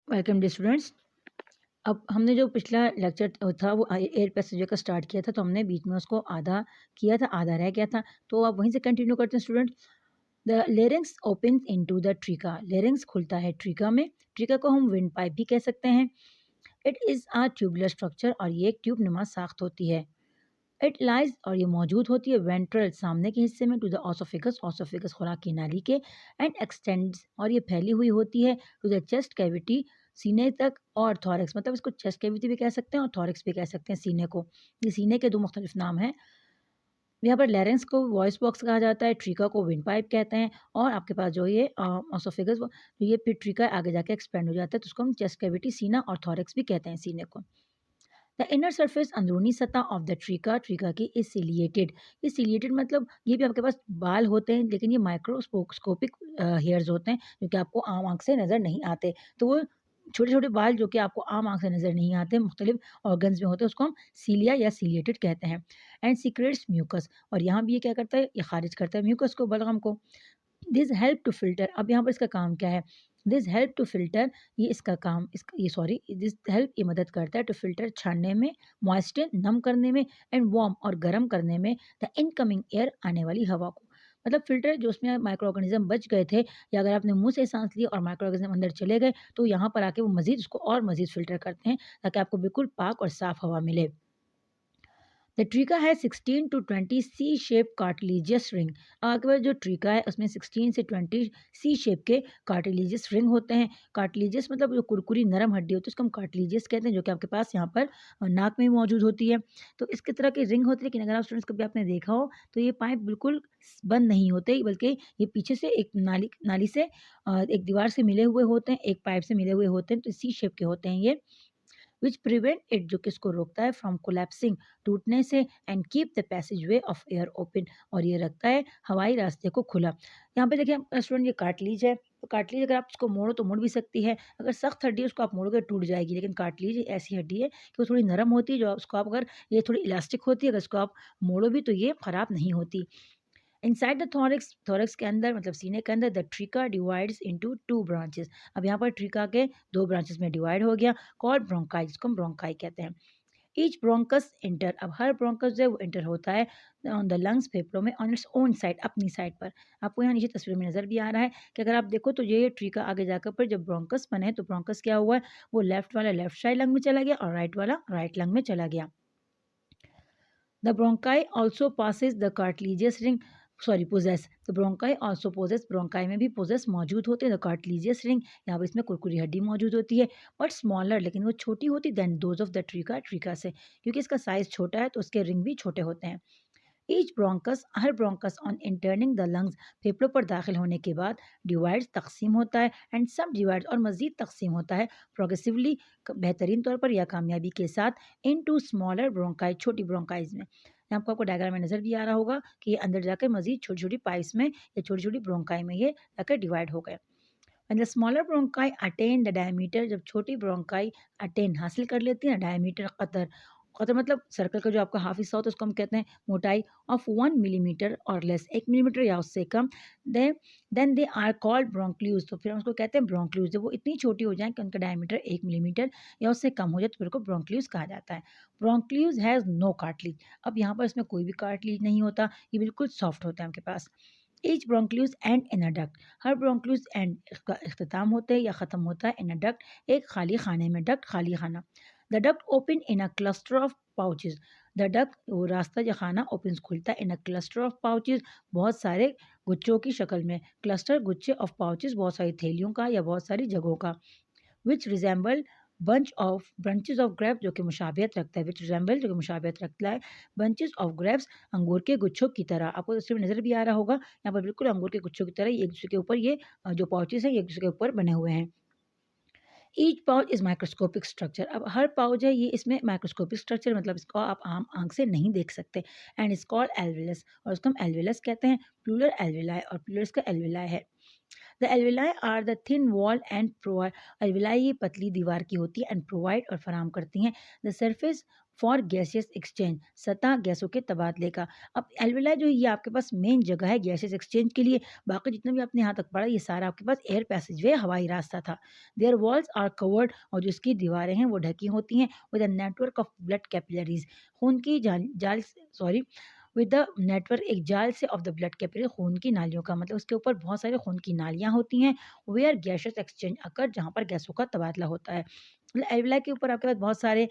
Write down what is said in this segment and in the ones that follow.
Welcome day students. अब हमने जो पिछला लेक्चर था वो एयर पैसेंजर का स्टार्ट किया था, तो हमने बीच में उसको आधा किया था, आधा रह गया था। तो अब वहीं से कंटिन्यू करते हैं student. The larynx open into the trachea. Larynx खुलता है ट्रिका में। ट्रिका को हम विंड पाइप भी कह सकते हैं। It is a tubular structure, और ये एक ट्यूब नुमा साख्त होती है। इट लाइज, और ये मौजूद होती है वेंट्रल, सामने के हिस्से में, टू द ऑसोफिगस, ऑसोफिगस खुराक की नाली के। एंड एक्सटेंड्स, और ये फैली हुई होती है, टू द चेस्ट कैविटी, सीने तक। और थॉरक्स, मतलब इसको चेस्ट कैविटी भी कह सकते हैं और थॉरक्स भी कह सकते हैं सीने को। ये सीने के दो मुख्तलिफ नाम हैं। यहाँ पर लैरेंस को वॉइस बॉक्स कहा जाता है, ट्रिका को विंड पाइप कहते हैं, और आपके पास जो ये ऑसोफिगस, तो ये फिर ट्रिका आगे जाके एक्सपेंड हो जाता है, तो उसको हम चेस्ट कैविटी, सीना और थॉरक्स भी कहते हैं सीने को। द इनर सरफेस, अंदरूनी सतह ऑफ द ट्रिका, ट्रिका की इज सिलिएटेड। ये सिलिएटेड मतलब ये भी आपके पास बाल होते हैं, लेकिन ये माइक्रोस्कोपिक हेयर्स होते हैं, जो कि आपको आम आंख से नज़र नहीं आते। तो वो छोटे छोटे बाल जो कि आपको आम आंख से नज़र नहीं आते, मुख्तलिफ ऑर्गन्स में होते हैं, उसको हम सीलिया या सिलिएटेड कहते हैं। एंड सीक्रेट्स म्यूकस, और यहाँ भी ये क्या करता है, ये खारिज करता है म्यूकस को, बलगम को। दिस हेल्प टू फिल्टर, अब यहाँ पर इसका काम क्या है। दिस हेल्प टू फिल्टर, ये इसका काम, इसका ये सॉरी, दिस हेल्प ये मदद करता है टू फिल्टर, छानने में, मॉइस्चर नम करने में, एंड वार्म और गर्म करने में, द इनकमिंग एयर, आने वाली हवा को। मतलब फिल्टर जो उसमें माइक्रो ऑर्गेनिज्म बच गए थे, या अगर आपने मुंह से सांस लिया और माइक्रो ऑर्गेनिज्म अंदर चले गए, तो यहाँ पर आके वो मजीद उसको और मजीद फिल्टर करते हैं, ताकि आपको बिल्कुल पाक और साफ हवा मिले। द ट्रिका है 16 to 20 C shape cartilaginous ring. आपके पास जो ट्रिका है उसमें 16 से 20 सी शेप के कार्टिलेजियस रिंग होते हैं। कार्टिलेजियस मतलब जो कुरकुरी नरम हड्डी होती है, उसको हम कार्टिलेजियस कहते हैं, जो कि आपके पास यहाँ पर नाक में भी मौजूद होती है। तो इसके तरह की रिंग होती है, लेकिन अगर आप स्टूडेंट्स कभी आपने देखा हो, तो ये पाइप बिल्कुल बंद नहीं होते, बल्कि ये पीछे से एक नाली नाली से एक दीवार से मिले हुए होते हैं, एक पाइप से मिले हुए होते हैं, तो सी शेप के होते हैं ये। विच प्रिवेंट इट, जो कि इसको रोकता है, फ्रॉम कोलैप्सिंग, टूटने से, and keep the passage way of air open, और ये रखता है हवाई रास्ते को खुला। यहाँ पे देखिए स्टूडेंट, ये कार्टिलेज है, तो कार्टिलेज अगर आप उसको मोड़ो तो मुड़ भी सकती है। अगर सख्त हड्डी है उसको आप मोड़ोगे टूट जाएगी, लेकिन कार्टिलेज ऐसी हड्डी है कि वो थोड़ी नरम होती है, जो उसको आप अगर, ये थोड़ी इलास्टिक होती है, अगर इसको आप मोड़ो भी तो ये खराब नहीं होती। इनसाइड द थोरैक्स, थोरैक्स के अंदर मतलब सीने के अंदर, the trachea divides into two branches. अब यहाँ पर ट्रिका के दो ब्रांचेस में डिवाइड हो गया, कॉल्ड ब्रोंकाई, जिसको हम ब्रोंकाई कहते हैं। ईच ब्रोंकस इंटर, अब हर ब्रोंकस जो है वो इंटर होता है ऑन द लंग्स, फेफड़ों में, ऑन इट्स ओन साइड, अपनी साइड पर। आपको यहाँ नीचे तस्वीर में नजर भी आ रहा है कि अगर आप देखो तो ये ट्रिका आगे जाकर पर जब ब्रोंकस बने, तो ब्रोंकस क्या हुआ है, वो लेफ्ट वाला लेफ्ट साइड लंग में चला गया, और राइट वाला राइट लंग में चला गया। The bronchi also passes the cartilaginous ring, sorry possesses, तो ब्रोंकाई ऑल्सो पोजेस, ब्रोंकाई में भी पोजेस मौजूद होते हैं, द कार्टिलेजियस रिंग, यहाँ पर इसमें कुरकुरी हड्डी मौजूद होती है, बट स्मॉलर, लेकिन वो छोटी होती देन दोज ऑफ द ट्रिका, ट्रिका से, क्योंकि इसका साइज छोटा है तो उसके रिंग भी छोटे होते हैं। Each bronchus, her bronchus on interning the lungs, फेफड़ों पर दाखिल होने के बाद, डिवाइड्स, तकसीम होता है, एंड सब डिवाइड्स, और मजीद तकसीम होता है, प्रोग्रेसिवली, बेहतरीन तौर पर या कामयाबी के साथ, इन टू स्मॉलर ब्रोंकाई, छोटी ब्रोंकाइज में। यहाँ आपको डायग्राम में नजर भी आ रहा होगा कि ये अंदर जाकर मजीद छोटी छोटी पाइप्स में या छोटी छोटी ब्रोंकाई में ये जाकर डिवाइड हो गए। When the smaller bronchi attain the diameter, जब छोटी ब्रोंकाई अटेन हासिल कर लेती है डायमीटर, कतर, कतर मतलब सर्कल का जो आपका हाफ हिस्सा होता है उसको हम कहते हैं मोटाई, ऑफ 1 मिलीमीटर और लेस, 1 मिलीमीटर या उससे कम, देन दे आर कॉल्ड ब्रोंक्ल्यूज, तो फिर हम उसको कहते हैं ब्रोंक्ल्यूज। जब वो इतनी छोटी हो जाए कि उनका डायमीटर 1 मिलीमीटर या उससे कम हो जाए, तो फिर को ब्रोंक्ल्यूज कहा जाता है। ब्रोंक्ल्यूज हैज़ नो कार्टिलेज, अब यहाँ पर इसमें कोई भी कार्टिलेज नहीं होता, ये बिल्कुल सॉफ्ट होता है आपके पास। Each bronchioles end in a duct, हर ब्रोंक्ल्यूज एंड का इख्तिताम होता है या ख़त्म होता है इन अ डक्ट, एक खाली खाने में, डक्ट खाली खाना। The duct open in a cluster of pouches, the duct वो रास्ता या खाना ओपन खुलता है इन अ क्लस्टर ऑफ पाउचेज, बहुत सारे गुच्छों की शक्ल में, क्लस्टर गुच्छे ऑफ पाउचेज बहुत सारी थैलियों का या बहुत सारी जगहों का। Which resemble bunch of branches of grapes, जो कि मुशाबियत रखता है, विच रिजेंबल जो कि मुशाबियत रखता है, बंचेस ऑफ ग्रेप्स, अंगूर के गुच्छों की तरह। आपको तस्वीर में नजर भी आ रहा होगा, यहाँ पर बिल्कुल अंगूर के गुच्छों की तरह एक दूसरे के ऊपर ये जो पाउचेस हैं, ये एक दूसरे के ऊपर बने हुए हैं। Each pouch is microscopic structure, अब हर पाउच है ये इसमें माइक्रोस्कोपिक स्ट्रक्चर, मतलब इसको आप आम आंख से नहीं देख सकते। एंड इज कॉल्ड एल्वेलस, और उसको हम एल्वेलस कहते हैं, प्लूरल एल्वेलाई, और प्लूरल इसका एल्वेलाई है। The alveoli are the thin wall and provide, alveoli ये पतली दीवार की होती है, एंड प्रोवाइड और फराम करती हैं, the surface for gaseous exchange, सतह गैसों के तबादले का। अब एल्विलाई जो है ये आपके पास मेन जगह है गैसियस एक्सचेंज के लिए। बाकी जितना भी आपने यहाँ तक पढ़ा ये सारा आपके पास एयर पैसेजवे हवाई रास्ता था। देयर वॉल्स आर कवर्ड, और जो इसकी दीवारें हैं वो ढकी होती हैं with a network of blood capillaries, खून की जाल सॉरी विद द नेटवर्क, एक जाल से ऑफ द ब्लड कैपिलरी, खून की नालियों का मतलब उसके ऊपर बहुत सारे खून की नालियाँ होती हैं। वेयर गैसियस एक्सचेंज अकर, जहाँ पर गैसों का तबादला होता है। मतलब एल्विलाई के ऊपर आपके पास बहुत सारे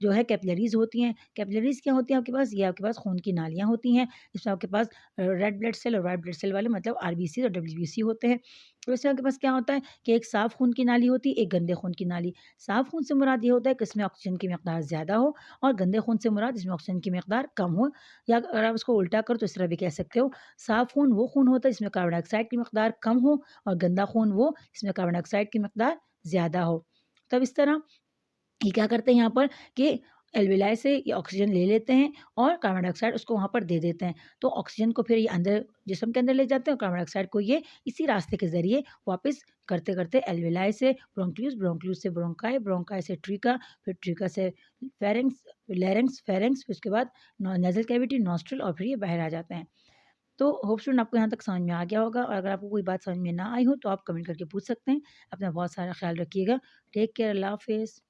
जो है कैपिलरीज़ होती हैं। कैपिलरीज़ क्या होती हैं आपके पास? ये आपके पास खून की नालियाँ होती हैं, जिसमें आपके पास रेड ब्लड सेल और व्हाइट ब्लड सेल वाले मतलब आरबीसी और डब्ल्यूबीसी होते हैं। तो इससे आपके पास क्या होता है कि एक साफ़ खून की नाली होती है, एक गंदे खून की नाली। साफ़ खून से मुराद ये होता है कि इसमें ऑक्सीजन की मिकदार ज़्यादा हो, और गंदे खून से मुराद जिसमें ऑक्सीजन की मिकदार कम हो, या अगर आप उसको उल्टा करो तो इस तरह भी कह सकते हो, साफ़ खून वो खून होता है जिसमें कार्बन डाइऑक्साइड की मिकदार कम हो, और गंदा खून वो जिसमें कार्बन डाइऑक्साइड की मिकदार ज़्यादा हो। तब इस तरह ये क्या करते हैं यहाँ पर कि एल्विलाई से ये ऑक्सीजन ले लेते हैं और कार्बन डाइऑक्साइड उसको वहाँ पर दे देते हैं। तो ऑक्सीजन को फिर ये अंदर जिस्म के अंदर ले जाते हैं, और कार्बन डाइऑक्साइड को ये इसी रास्ते के ज़रिए वापस करते-करते एल्विलाई से ब्रोंक्यूल्स, ब्रोंक्यूल्स से ब्रोंकाई, ब्रोंकाई से ट्रिका, फिर ट्रिका से फेरिंक्स, लैरिंक्स, फेरिंक्स, फिर उसके बाद नेज़ल कैविटी, नॉस्ट्रिल, और फिर ये बाहर आ जाते हैं। तो होप स्टूडेंट आपको यहाँ तक समझ में आ गया होगा, और अगर आपको कोई बात समझ में ना आई हो तो आप कमेंट करके पूछ सकते हैं। अपना बहुत सारा ख्याल रखिएगा। टेक केयर, अल्लाह हाफ़िज़।